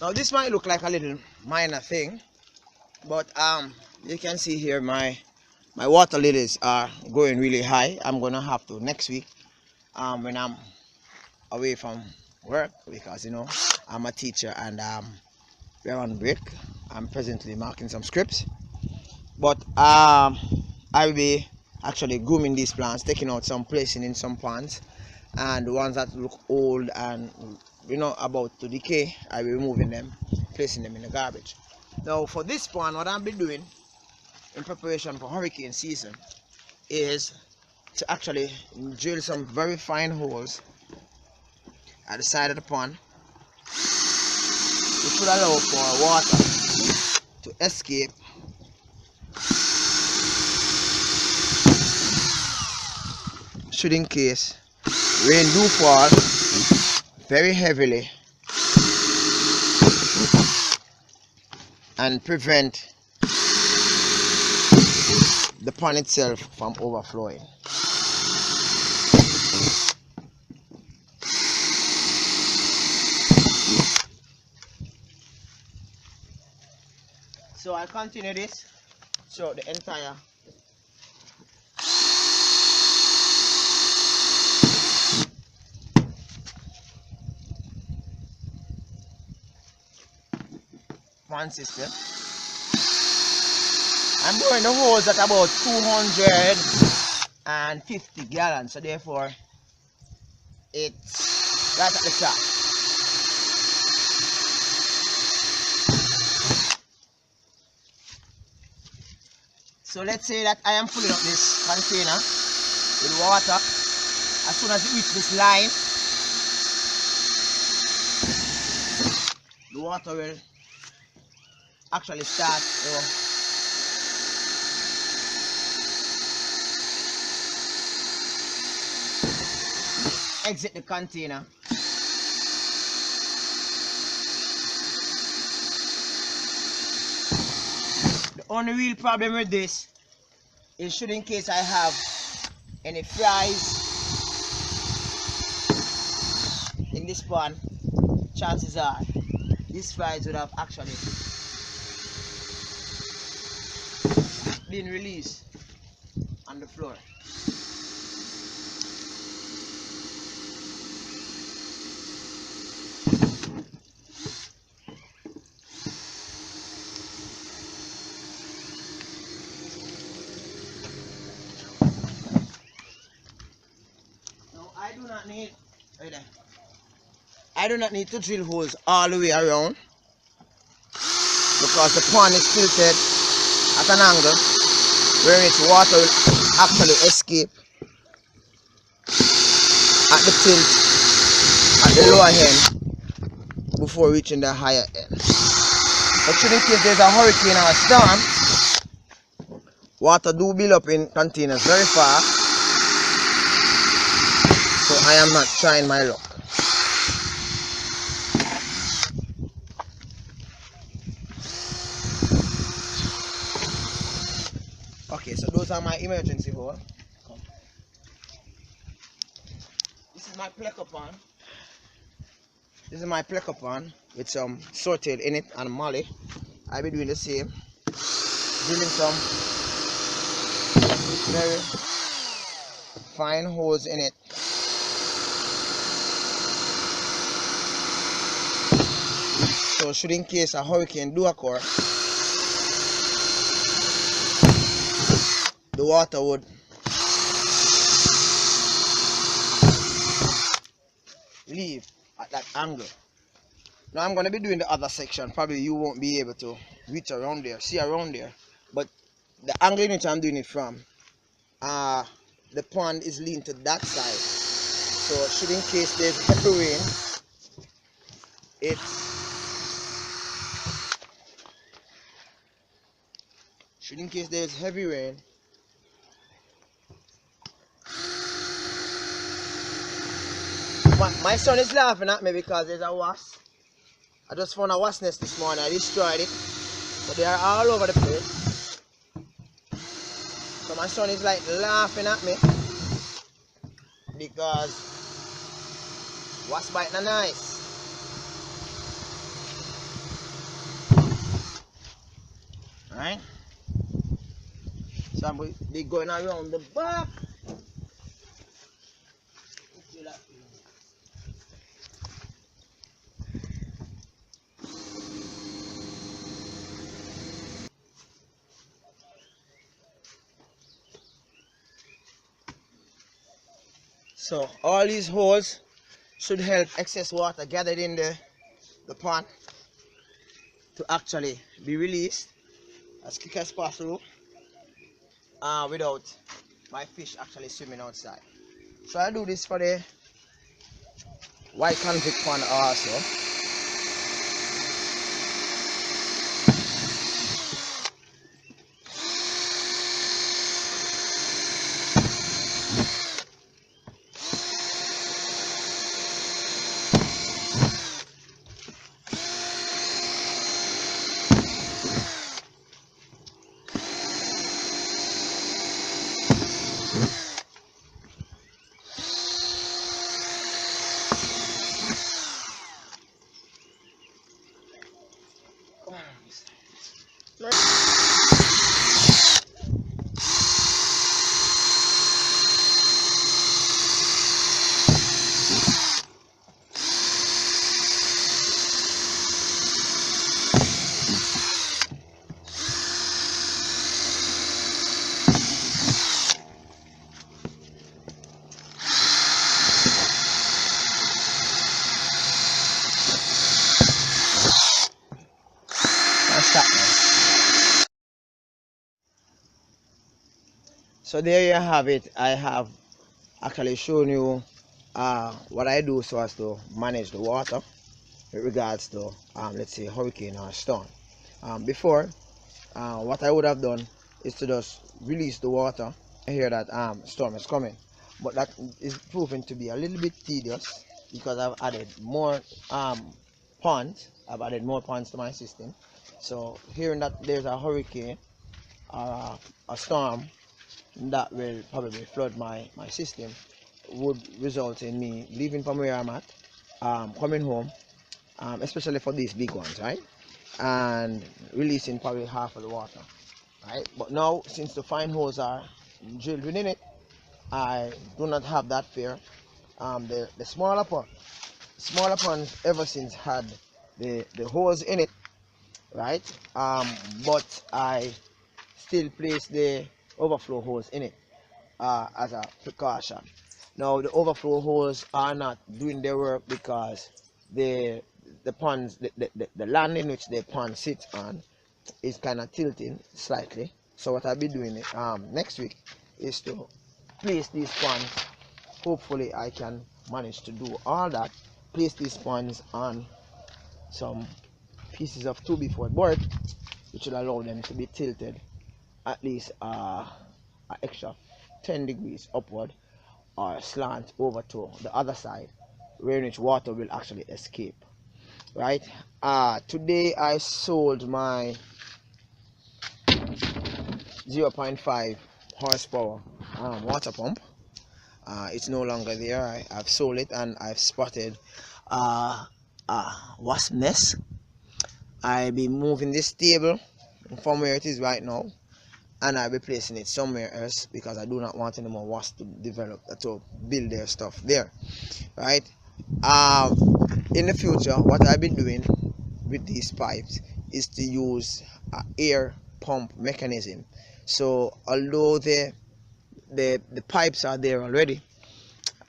Now this might look like a little minor thing, but you can see here my water lilies are going really high. I'm gonna have to next week when I'm away from work, because you know I'm a teacher and we're on break. I'm presently marking some scripts, but I will be actually grooming these plants, taking out some, placing in some ponds, and the ones that look old and you know about to decay, I will be removing them, placing them in the garbage. Now for this pond, what I'll be doing in preparation for hurricane season is to actually drill some very fine holes at the side of the pond, which will allow for water to escape should in case rain do fall very heavily, and prevent the pond itself from overflowing. So I continue this throughout the entire pond system. I'm doing the holes at about 250 gallons, so therefore it's right at the top. So let's say that I am filling up this container with water. As soon as it reaches this line, the water will actually start exit the container. The only real problem with this is, should in case I have any flies in this pond, chances are these flies would have actually been released on the floor. I do not need to drill holes all the way around, because the pond is tilted at an angle where its water will actually escape at the tilt at the lower end before reaching the higher end. But should in case there's a hurricane or a storm, water do build up in containers very fast, so I am not trying my luck. Okay, so those are my emergency hole. This is my pleco pond. This is my pleco pond with some swordtail in it and molly. I'll be doing the same, drilling some very fine holes in it. So should in case a hurricane do occur, the water would leave at that angle. Now I'm going to be doing the other section. Probably you won't be able to reach around there, see around there, but the angle in which I'm doing it from, the pond is leaned to that side. So should in case there's heavy rain, my son is laughing at me because there's a wasp. I just found a wasp nest this morning. I destroyed it, but they are all over the place. So my son is like laughing at me because wasp biting are nice. Alright? So I'm going to be going around the back. So all these holes should help excess water gathered in the pond to actually be released as quick as possible without my fish actually swimming outside. So I do this for the white convict pond also. So there you have it. I have actually shown you what I do so as to manage the water with regards to let's say hurricane or storm. Before, what I would have done is to just release the water. I hear that storm is coming, but that is proven to be a little bit tedious because I've added more ponds. I've added more ponds to my system. So hearing that there's a hurricane or a storm that will probably flood my system would result in me leaving from where I'm at, coming home, especially for these big ones, right? And releasing probably half of the water, right? But now, since the fine holes are drilled within it, I do not have that fear. The smaller ponds ever since had the holes in it, right? But I still place the overflow hose in it as a precaution. Now the overflow hose are not doing their work because the ponds the land in which the pond sits on is kind of tilting slightly. So what I'll be doing next week is to place these ponds. Hopefully I can manage to do all that. Place these ponds on some pieces of 2B4 board, which will allow them to be tilted at least an extra 10 degrees upward or slant over to the other side where in which water will actually escape, right? Today I sold my 0.5 horsepower water pump. It's no longer there. I've sold it and I've spotted a wasp nest. I'll be moving this table from where it is right now and I'll be placing it somewhere else because I do not want any more wasps to develop to build their stuff there, right? In the future, what I'll be doing with these pipes is to use an air pump mechanism. So although the pipes are there already,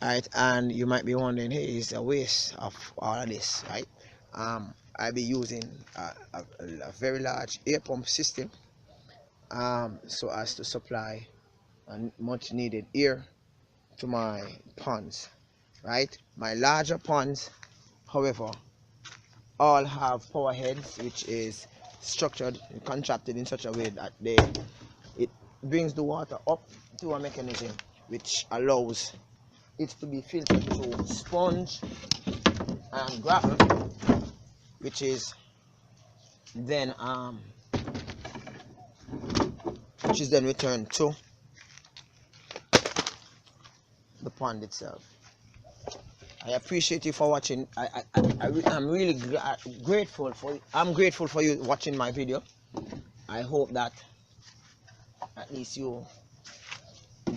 right, and you might be wondering, hey, it's a waste of all of this, right? I'll be using a very large air pump system so as to supply a much needed air to my ponds, right? My larger ponds, however, all have power heads, which is structured and contracted in such a way that it brings the water up to a mechanism which allows it to be filtered through sponge and gravel, which is then returned to the pond itself. I appreciate you for watching. I'm really grateful for you watching my video. I hope that at least you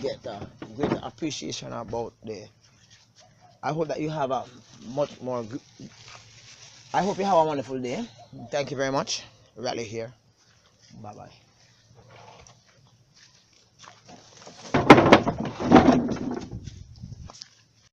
get a greater appreciation about the. I hope that you have a much more. I hope you have a wonderful day. Thank you very much. Raleigh here. Bye bye.